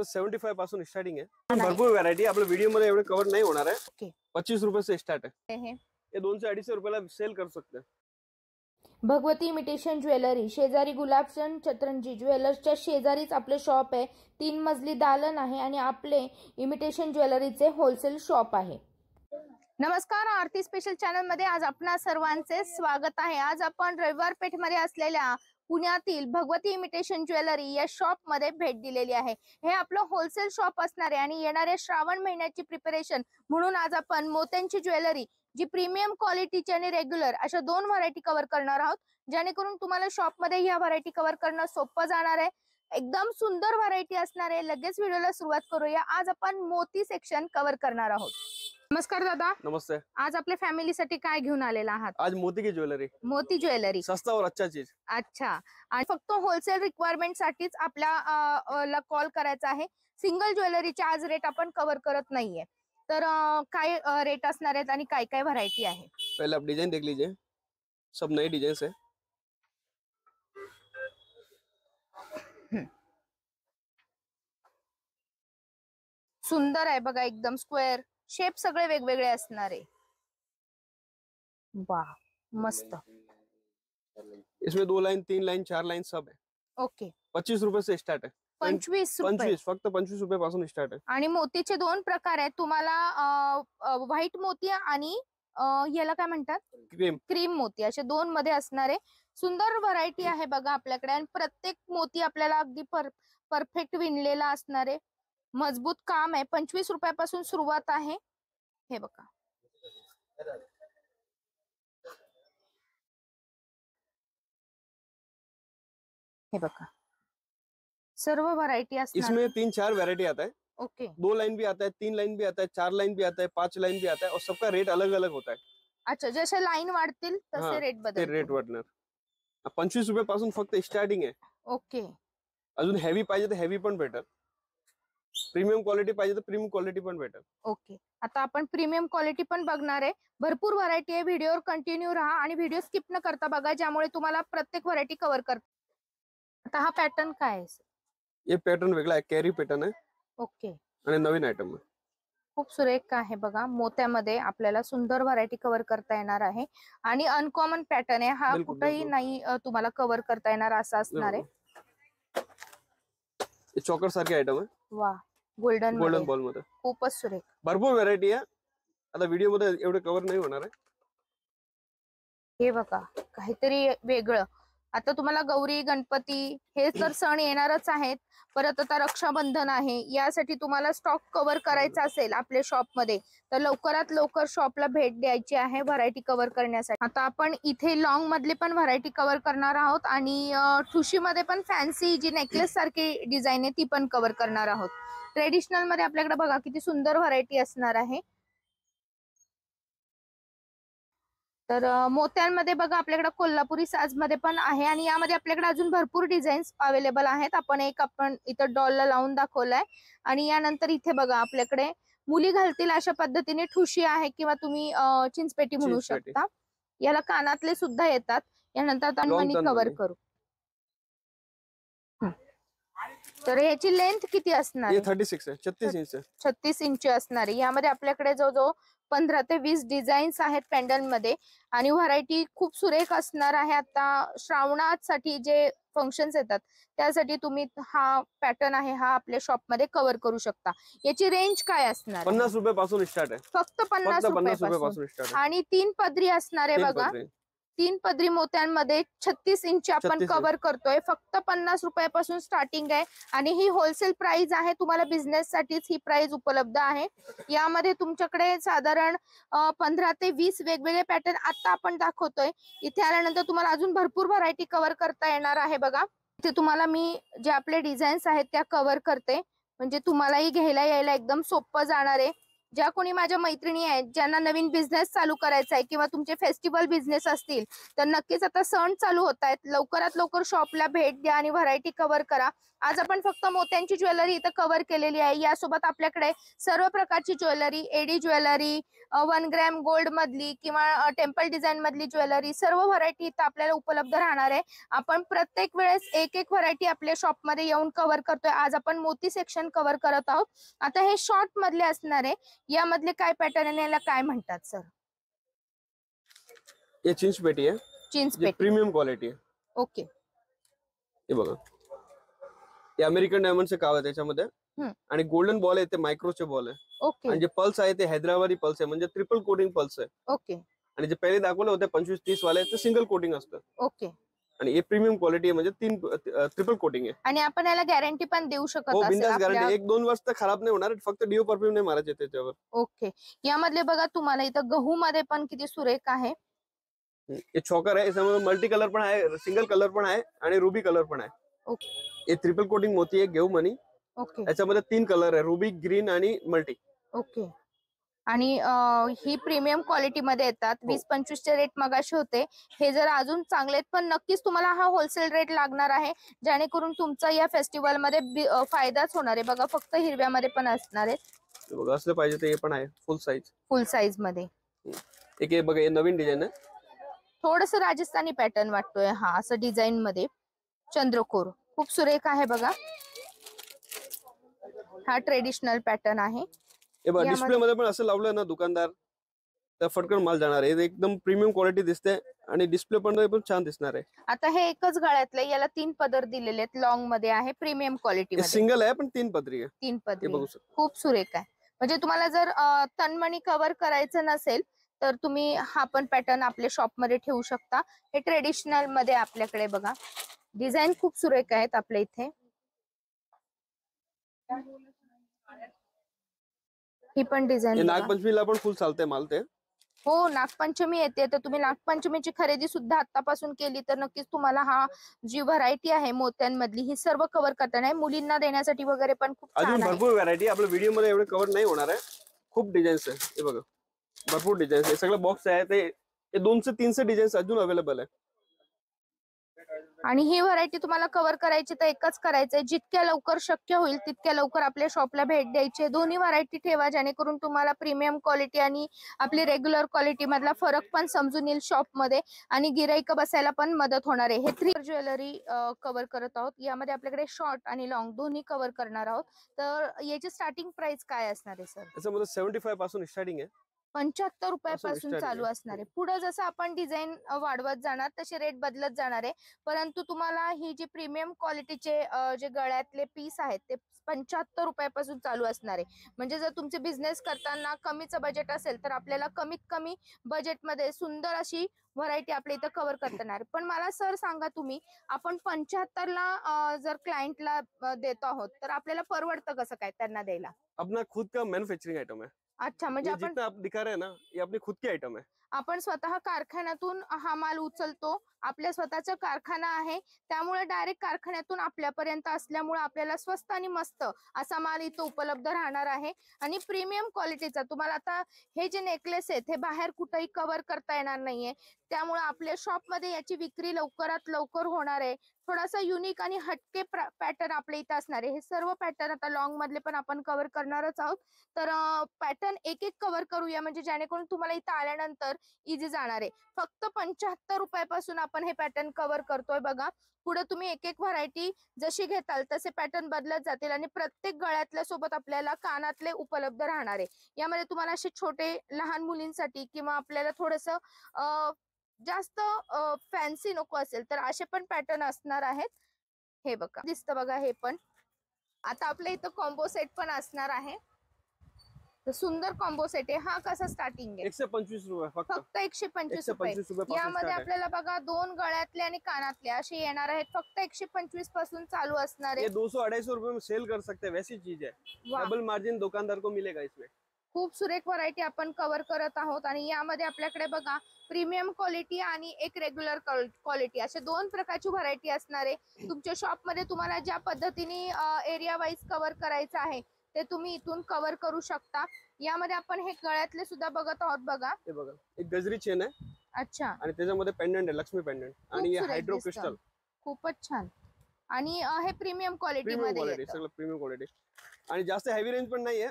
मध्ये 75 पासून स्टार्टिंग आहे। भरपूर व्हरायटी आपल्या व्हिडिओ मध्ये एवढे कव्हर नाही होणार आहे। 25 रुपये से स्टार्ट है ये 200-250 रुपयाला सेल कर सकते हैं। भगवती इमिटेशन ज्वेलरी शेजारी गुलाबचंद चतरंजी ज्वेलर्सच्या शेजारीच आपले शॉप आहे। 3 मजली दालन आहे आणि आपले इमिटेशन ज्वेलरीचे होलसेल शॉप आहे। नमस्कार, आरती स्पेशल चॅनल मध्ये आज आपणा सर्वांचे स्वागत आहे। आज आपण रविवार पेठ मध्ये असलेल्या पुण्यातील भगवती इमिटेशन ज्वेलरी या शॉप मध्ये भेट दिलेली आहे। हे आपलं होलसेल शॉप असणार आहे आणि येणाऱ्या श्रावण महिन्याची प्रिपरेशन म्हणून आज आपण मोत्यांची ज्वेलरी जी प्रीमियम क्वालिटीची आणि रेग्युलर अशा 2 व्हरायटी कव्हर करणार आहोत, जेणेकरून तुम्हाला शॉप मध्ये ह्या व्हरायटी कव्हर करणं सोपं जाणार आहे। एकदम सुंदर व्हरायटी असणार आहे। लगेच व्हिडिओला सुरुवात करूया। आज आपण मोती सेक्शन कव्हर करणार आहोत। नमस्कार दादा। नमस्ते। आज आपल्या फॅमिलीसाठी काय घेऊन आलेला आहात? आज मोती की ज्वेलरी। मोती ज्वेलरी सस्ता और अच्छा चीज। अच्छा, आणि फक्त होलसेल रिक्वायरमेंट साठीच आपल्याला कॉल करायचा आहे। सिंगल ज्वेलरीचे आज रेट आपण कव्हर करत नाहीये, तर काय रेट असणार आहेत आणि काय काय व्हरायटी आहे? पहले आप डिजाइन देख लीजिए, सब नए डिजाइन है। सुंदर आहे बघा, एकदम स्क्वेअर शेप सगळे वेगवेगळे असणार आहे। वाह, मस्त। इसमें 2 लाइन 3 लाइन 4 लाइन सब है। ओके। 25 रुपये से स्टार्ट है। 25 रुपये, फक्त 25 रुपये पासून स्टार्ट आहे। आणि मोतीचे 2 प्रकार आहेत तुम्हाला, व्हाईट मोती आणि याला काय म्हणतात, क्रीम मोती, असे 2 मध्ये असणारे सुंदर व्हरायटी आहे बघा आपल्याकडे। आणि प्रत्येक मोती आपल्याला अगदी परफेक्ट विणलेला असणार आहे। मजबूत काम आहे। 25 रुपयापासून सुरुवात आहे। हे बघा, हे बघा सर्व व्हरायटी असणार। इसमें 3-4 वैरायटी आता है। ओके। 2 लाइन भी आता है, 3 लाइन भी आता है, 4 लाइन भी आता है, 5 लाइन भी आता है और सबका रेट अलग अलग होता है। अच्छा, जसे लाइन वाढतील तसे रेट बदलतील। रेट वाढणार। 25 रुपये पासून फक्त स्टार्टिंग आहे। ओके। अजून हेवी पाहिजे तर हेवी पण भेटेल, प्रीमियम क्वालिटी पाहिजे तर प्रीमियम क्वालिटी पण भेटेल। ओके, आता आपण प्रीमियम क्वालिटी पण बघणार आहे। भरपूर व्हरायटी आहे। व्हिडिओवर कंटिन्यू राहा आणि व्हिडिओ स्किप न करता बघा, ज्यामुळे तुम्हाला प्रत्येक व्हरायटी कव्हर करता। आता हा पॅटर्न काय आहे? ये पॅटर्न वेगळा आहे, कॅरी पॅटर्न आहे। ओके। आणि नवीन आयटम आहे, खूप सुरेख आहे बघा। मोत्यामध्ये आपल्याला सुंदर व्हरायटी कव्हर करता येणार आहे आणि अनकॉमन पॅटर्न आहे हा। कुठेही नाही तुम्हाला कव्हर करता येणार असा असणार आहे। चॉकर सारखे आयटम आहे। वाह, गोल्डन बॉल मध्ये खूपच सुरेख। भरपूर व्हरायटी आहे। आता व्हिडिओ मध्ये एवढे कव्हर नाही होणार आहे। हे बघा, काहीतरी वेगळं। आता तुम्हाला गौरी गणपती हे तर सण येणारच आहेत, परत आता रक्षाबंधन आहे, यासाठी तुम्हाला स्टॉक कव्हर करायचा असेल आपल्या शॉप मध्ये तर लवकरात लवकर शॉपला भेट द्यायची आहे व्हरायटी कव्हर करण्यासाठी। आता आपण इथे लॉंग मधले पण व्हरायटी कव्हर करणार आहोत आणि ठुशी मध्ये पण फॅन्सी जी नेकलेस सारखी डिझाईन आहे ती पण कव्हर करणार आहोत। ट्रेडिशनल मध्ये आपल्याकडे बघा किती सुंदर व्हरायटी असणार आहे। तर मोत्यांमध्ये बघा आपल्याकडे कोल्हापुरी साज मध्ये पण आहे आणि यामध्ये आपल्याकडे अजून भरपूर डिझाईन्स अवेलेबल आहेत। आपण इथं डॉलला लावून दाखवलाय आणि यानंतर इथे बघा आपल्याकडे मुली घालतील अशा पद्धतीने ठुशी आहे किंवा तुम्ही चिंचपेटी म्हणू शकता। याला कानातले सुद्धा येतात। यानंतर आपण कव्हर करू। तर याची लेंथ किती असणार? 36 आहे, 36 इंच। 36 इंच असणार आहे। यामध्ये आपल्याकडे जो 15 ते 20 डिझाईन्स आहेत पॅन्डल मध्ये आणि व्हरायटी खूप सुरेख असणार आहे। आता श्रावणासाठी जे फंक्शन्स येतात त्यासाठी तुम्ही हा पॅटर्न आहे हा आपल्या शॉप मध्ये कव्हर करू शकता। याची रेंज काय असणार? 50 रुपये पासून स्टार्ट आहे। फक्त 50 रुपयापासून स्टार्ट। आणि 3 पदरी असणार आहे बघा। 3 पदरी मोत्यांमध्ये 36 इंच आपण कव्हर करतोय। फक्त 50 रुपयापासून स्टार्टिंग आहे आणि ही होलसेल प्राइस आहे। तुम्हाला बिझनेस साठीच ही प्राइस उपलब्ध आहे। यामध्ये तुमच्याकडे साधारण 15 ते 20 वेगवेगळे पॅटर्न आता आपण दाखवतोय। इथे आल्यानंतर तुम्हाला अजून भरपूर व्हरायटी कव्हर करता येणार आहे बघा। इथे तुम्हाला मी जे आपले डिझाईन्स आहेत त्या कव्हर करते, म्हणजे तुम्हालाही घ्यायला यायला एकदम सोपं जाणार आहे। ज्या कोणी माझ्या मैत्रिणी आहेत ज्यांना नवीन बिझनेस चालू करायचा आहे किंवा तुमचे फेस्टिवल बिझनेस असतील तर नक्कीच आता सण चालू होत आहेत, लवकरात लवकर शॉपला भेट द्या आणि व्हरायटी कव्हर करा। आज आपण फक्त मोत्यांची ज्वेलरी इथं कव्हर केलेली आहे. यासोबत आपल्याकडे सर्व प्रकारची jewellery, AD jewellery, 1 gram gold मधली किंवा टेम्पल डिझाईन मधली ज्वेलरी, सर्व व्हरायटी इथं आपल्याला उपलब्ध राहणार आहे. आपण प्रत्येक वेळेस एक एक व्हरायटी आपल्या शॉप मध्ये येऊन कव्हर करतोय. आज आपण मोती सेक्शन कव्हर करत आहोत. आता हे शॉर्ट मधले असणार आहे. यामधले काय पॅटर्न आहे, याला काय म्हणतात सर? ये चिंच पेटी आहे, चिंच पेटी, प्रीमियम क्वालिटी आहे. ओके. हे बघा, हे अमेरिकन डायमंडचे काव आहे त्याच्यामध्ये, आणि गोल्डन बॉल आहे ते मायक्रोचे बॉल आहे. ओके. आणि जे पल्स आहे ते हैदराबादी पल्स आहे, म्हणजे ट्रिपल कोटिंग पल्स आहे. ओके. आणि जे पहिले दाखवले होते 25-30 वाले ते सिंगल कोटिंग असतं. ओके. आणि हे प्रीमियम क्वालिटी आहे, म्हणजे 3 ट्रिपल कोटिंग आहे. आणि आपण याला गॅरंटी पण देऊ शकतो. हो, बिंदास गॅरंटी. 1-2 वर्ष तर खराब नाही होणार, फक्त डीओ परफ्यूम नाही मारायचे त्याच्यावर. ओके. यामधले बघा तुम्हाला इथं गहू मध्ये पण किती सुरेख आहे. हे चॉकर आहे, याच्यामध्ये मल्टी कलर पण आहे, सिंगल कलर पण आहे आणि रुबी कलर पण आहे. ओके. हे ट्रिपल कोटिंग मोती आहे, घेऊ मनी. ओके. याच्यामध्ये 3 कलर आहे, रुबी, ग्रीन आणि मल्टी. ओके. आणि ही प्रीमियम क्वालिटी मध्ये येतात. 20-25 चे रेट मगाशी होते, हे जर अजून चांगले आहेत, पण नक्कीच तुम्हाला हा होलसेल रेट लागणार आहे, जेणेकरून तुमचा या फेस्टिवल मध्ये फायदाच होणार आहे. बघा, फक्त हिरव्यामध्ये पण असणार आहे. बघा, असलं पाहिजे ते पण आहे, फुल साईज मध्ये. एक हे बघा, हे नवीन डिझाईन आहे, थोडस राजस्थानी पॅटर्न वाटतोय हा, असं डिझाईन मध्ये चंद्रकोर, खूप सुरेख आहे बघा. हा ट्रेडिशनल पॅटर्न आहे. डिस्प्ले मध्ये पण असं लावलं ना दुकानदार, तर फटकन माल जाणार आहे. एकदम प्रीमियम क्वालिटी दिसते आणि डिस्प्ले पण छान दिसणार आहे. आता हे एकच गळ्यातलं, याला 3 पदर दिलेले आहेत, लॉंग मध्ये आहे, प्रीमियम क्वालिटी मध्ये. सिंगल आहे पण 3 पदरी आहे. 3 पदरी, खूप सुरेख आहे. म्हणजे तुम्हाला जर तनमणी कव्हर करायचं नसेल तर तुम्ही हा पण पॅटर्न आपल्या शॉप मध्ये ठेवू शकता. हे ट्रेडिशनल मध्ये आपल्याकडे बघा डिझाईन खूप सुरेख आहेत आपल्या इथे. ही पण डिझाईन नागपंचमीला पण फुल चालते माल ते. हो, नागपंचमी येते, तर तुम्ही नागपंचमीची खरेदी सुद्धा आतापासून केली तर नक्कीच तुम्हाला हा जी व्हरायटी आहे मोत्यांमधली ही सर्व कव्हर करता नाही. मुलींना देण्यासाठी वगैरे पण खूप अजून भरपूर व्हरायटी आपल्या व्हिडिओ मध्ये एवढे कव्हर नाही होणार आहे. खूप डिझाईन्स आहे, हे बघा भरपूर डिझाईन्स आहे. सगळं बॉक्स आहे ते 200-300 डिझाईन्स अजून अवेलेबल आहे. आणि ही व्हरायटी तुम्हाला कव्हर करायची तर एकच करायचंय, जितक्या लवकर शक्य होईल तितक्या लवकर आपल्या शॉपला भेट द्यायची. दोन्ही व्हरायटी ठेवा, जेणेकरून तुम्हाला प्रीमियम क्वालिटी आणि आपली रेग्युलर क्वालिटी मधला फरक पण समजून येईल शॉप मध्ये, आणि गिराईक बसायला पण मदत होणार आहे. हे 3 ज्वेलरी कव्हर करत आहोत. यामध्ये आपल्याकडे शॉर्ट आणि लॉंग दोन्ही कव्हर करणार आहोत. तर याची स्टार्टिंग प्राइस काय असणार आहे सर? त्याच्यामध्ये 75 पासून स्टार्टिंग आहे, 75 रुपयापासून चालू असणार आहे. पुढे जसं आपण डिझाईन वाढवत जाणार तसे रेट बदलत जाणार आहे. परंतु तुम्हाला ही जी प्रीमियम क्वालिटीचे जे गळ्यातले पीस आहेत ते 75 रुपयापासून चालू असणार आहे. म्हणजे जर तुमचे बिझनेस करताना कमीचं बजेट असेल तर आपल्याला कमीत कमी बजेटमध्ये सुंदर अशी व्हरायटी आपल्या इथं कव्हर करता येणार. पण मला सर सांगा, तुम्ही आपण 75 ला जर क्लायंटला देतो आहोत तर आपल्याला परवडतं कसं काय त्यांना द्यायला? अपना खुद का मैन्युफैक्चरिंग आइटम है. अच्छा, म्हणजे आपण जितना आप दिखा रहे हैं ना, ये अपनी खुद की आइटम है. आपण स्वतः कारखान्यातून हा माल उचलतो, आपल्या स्वतःचा कारखाना आहे, त्यामुळे डायरेक्ट कारखान्यातून आपल्यापर्यंत असल्यामुळे आपल्याला स्वस्त आणि मस्त असा माल इथं उपलब्ध राहणार आहे. आणि प्रीमियम क्वालिटीचा तुम्हाला आता हे जे नेकलेस आहेत हे बाहेर कुठेही कव्हर करता येणार नाहीये, त्यामुळे आपल्या शॉप मध्ये याची विक्री लवकरात लवकर होणार आहे. थोडासा युनिक आणि हटके पॅटर्न आपल्या इथं असणार आहे. हे सर्व पॅटर्न आता लॉंग मधले पण आपण कव्हर करणारच आहोत. तर पॅटर्न एक एक कव्हर करूया, म्हणजे जेणेकरून तुम्हाला इथं आल्यानंतर इझी जाणार आहे. फक्त 75 रुपयापासून आपण हे पॅटर्न कव्हर करतोय बघा. पुढे तुम्ही एक एक व्हरायटी जशी घेताल तसे पॅटर्न बदलत जातील, आणि प्रत्येक गळ्यातल्या सोबत आपल्याला कानातले उपलब्ध राहणार आहे. यामध्ये तुम्हाला असे छोटे लहान मुलींसाठी किंवा आपल्याला थोडंसं जास्त फॅन्सी नको असेल तर असे पण पॅटर्न असणार आहेत. हे बघा दिसतं बघा, हे पण आता आपल्या इथं कॉम्बो सेट पण असणार आहे. सुंदर कॉम्बो सेट आहे. हा कसा स्टार्टिंग आहे? 125 रुपये फक्त 125 रुपये. यामध्ये आपल्याला बघा 2 गळ्यातले आणि कानातले असे येणार आहेत. फक्त 125 पासून चालू असणार आहे. 200-250 रुपये में सेल कर सकते हैं, वैसी चीज है. डबल मार्जिन दुकानदार को मिलेगा इसमें. खूप सुरेख व्हरायटी आपण कव्हर करत आहोत. आणि यामध्ये आपल्याकडे बघा प्रीमियम क्वालिटी आणि एक रेग्युलर क्वालिटी असे 2 प्रकारची व्हरायटी असणार आहे. तुमच्या शॉप मध्ये तुम्हाला ज्या पद्धतीने एरिया वाईज कव्हर करायचं आहे ते तुम्ही इथून कव्हर करू शकता. यामध्ये आपण हे गळ्यातले सुद्धा बघत आहोत बघा. हे बघा, एक गजरी चेन आहे. अच्छा, आणि त्याच्यामध्ये पेंडंट आहे, लक्ष्मी पेंडंट, आणि हायड्रो क्रिस्टल. खूपच छान. आणि हे प्रीमियम क्वालिटी प्रीमियम मध्ये क्वालिटी, येतं. सगळं प्रीमियम क्वालिटी आणि जास्त हेवी रेंज पण नाहीये.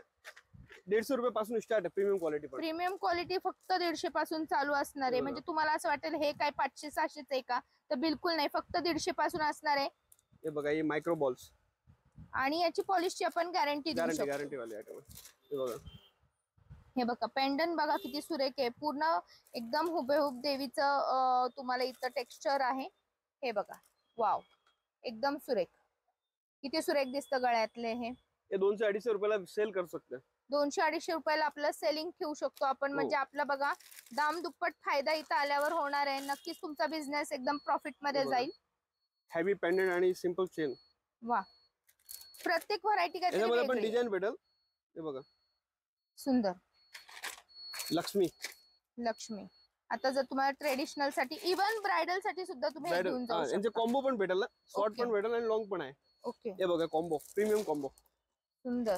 150 रुपये पासून स्टार्ट आहे प्रीमियम क्वालिटी पण. प्रीमियम क्वालिटी फक्त 150 पासून चालू असणार आहे. म्हणजे तुम्हाला असं वाटेल हे काय 500 600 आहे का, तर बिलकुल नाही, फक्त 150 पासून असणार आहे. हे बघा, हे मायक्रो बॉल्स आणि याची पॉलिशची आपण गॅरंटी देऊ शकतो. गॅरंटी वाले आयटम हे बघा. हे बघा पेंडंट बघा किती सुरेख आहे, पूर्ण एकदम हुबेहूब देवीचं तुम्हाला इथं टेक्स्चर आहे. हे बघा, वाव, एकदम सुरेख, किती सुरेख दिसतं गळ्यातले. हे 200-250 रुपयाला सेल करू शकते. 200-250 रुपयाला आपलं सेलिंग ठेवू शकतो आपण. म्हणजे आपला बघा दाम दुप्पट फायदा इथं आल्यावर होणार आहे. नक्कीच तुमचा बिझनेस एकदम प्रॉफिट मध्ये जाईल. हेवी पेंडंट आणि सिंपल चेन. वा, प्रत्येक व्हरायटी काय याच्यामध्ये पण डिझाइन भेटेल. हे बघा, सुंदर लक्ष्मी. आता जर तुम्हाला ट्रेडिशनल साठी, इव्हन ब्रायडल साठी सुद्धा तुम्ही हे घेऊन जाऊ शकता. यांचे कॉम्बो पण भेटेल ना, शॉर्ट पण भेटेल आणि लॉंग पण आहे. ओके, हे बघा कॉम्बो, प्रीमियम कॉम्बो. सुंदर.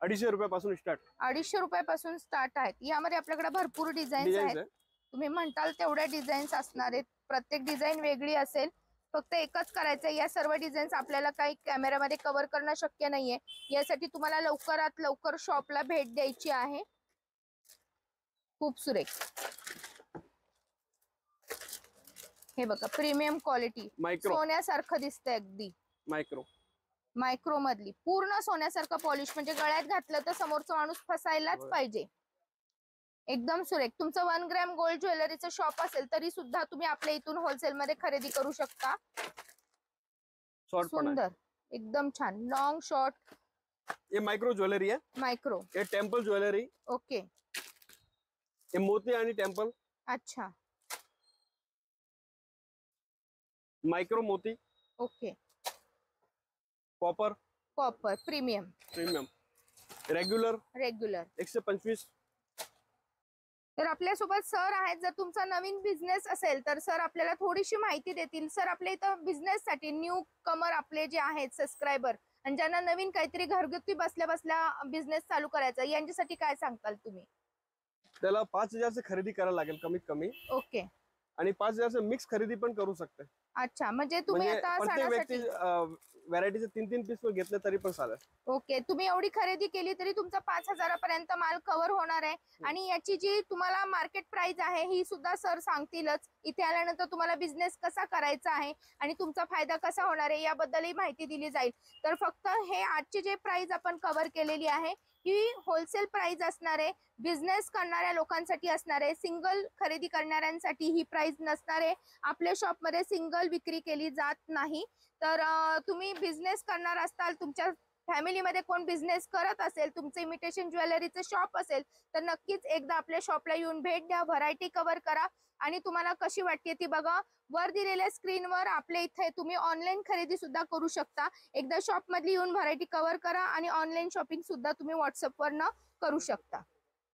250 रुपयापासून स्टार्ट. 250 रुपयापासून स्टार्ट आहेत. यामध्ये आपल्याकडे भरपूर डिझाईन्स आहेत. तुम्ही म्हणताल तेवढ्या डिझाईन्स असणार आहेत. प्रत्येक डिझाईन वेगळी असेल. फक्त एकच करायचं, या सर्व डिझाईन्स आपल्याला काही कॅमेरामध्ये कव्हर करणं शक्य नाहीये. यासाठी तुम्हाला लवकरात लवकर शॉपला भेट द्यायची आहे. खूप सुरेख. हे बघा प्रीमियम क्वालिटी, सोन्यासारखं दिसतंय अगदी. मायक्रो मधली पूर्ण सोन्यासारखं पॉलिश, म्हणजे गळ्यात घातलं तर समोरचा माणूस फसायलाच पाहिजे. एकदम सुरेख. तुमचं 1 ग्रॅम गोल्ड ज्वेलरीचं शॉप असेल तरी सुद्धा तुम्ही आपल्या इथून होलसेल मध्ये खरेदी करू शकता. सुंदर, एकदम छान. लॉंग शॉर्ट, ये माइक्रो ज्वेलरी है. माइक्रो, ये टेम्पल ज्वेलरी. ओके. ये मोती आणि टेम्पल. अच्छा, माइक्रो मोती. ओके. Copper premium. रेग्युलर 125. तर आपल्यासोबत सर आहेत. जर तुमचा नवीन बिझनेस असेल तर सर आपल्याला थोडीशी माहिती देतील. सर, आपल्या इथं बिझनेस साठी न्यू कमर आपले जे आहेत सबस्क्रायबर, आणि ज्यांना नवीन काहीतरी घरगुती बसल्या बसल्या बिझनेस चालू करायचा, यांच्यासाठी काय सांगताल तुम्ही? त्याला 5000 खरेदी करायला लागेल कमीत कमी. ओके. आणि 5000 मिक्स खरेदी पण करू शकते. अच्छा, म्हणजे तुम्ही आता सणासाठी व्हरायटीचे 3-3 पीस घेतले तरी पण चालेल. ओके. तुम्ही एवढी खरेदी केली तरी तुमचा 5000 पर्यंत माल कव्हर होणार आहे. आणि याची जी तुम्हाला मार्केट प्राइस आहे ही सुद्धा सर सांगतीलच. इथे आल्यानंतर तुम्हाला बिझनेस कसा करायचा आहे आणि तुमचा फायदा कसा होणार आहे याबद्दलही माहिती दिली जाईल. तर फक्त हे आजची जे प्राइस आपण कव्हर केलेली आहे ही होलसेल प्राइस असणार आहे. बिझनेस करणाऱ्या लोकांसाठी असणार आहे. सिंगल खरेदी करणाऱ्यांसाठी ही प्राइस नसणार आहे. आपल्या शॉपमध्ये सिंगल विक्री केली जात नाही. तर तुम्ही बिझनेस करणार असताल, तुमच्या फॅमिलीमध्ये कोण बिझनेस करत असेल, तुमचं इमिटेशन ज्वेलरीचं शॉप असेल, तर नक्कीच एकदा आपल्या शॉपला येऊन भेट द्या. व्हरायटी कव्हर करा आणि तुम्हाला कशी वाटते ती बघा. वर दिलेल्या स्क्रीनवर आपल्या इथे तुम्ही ऑनलाईन खरेदी सुद्धा करू शकता. एकदा शॉप मध्ये येऊन व्हरायटी कव्हर करा आणि ऑनलाईन शॉपिंग सुद्धा तुम्ही व्हॉट्सअपवरनं करू शकता.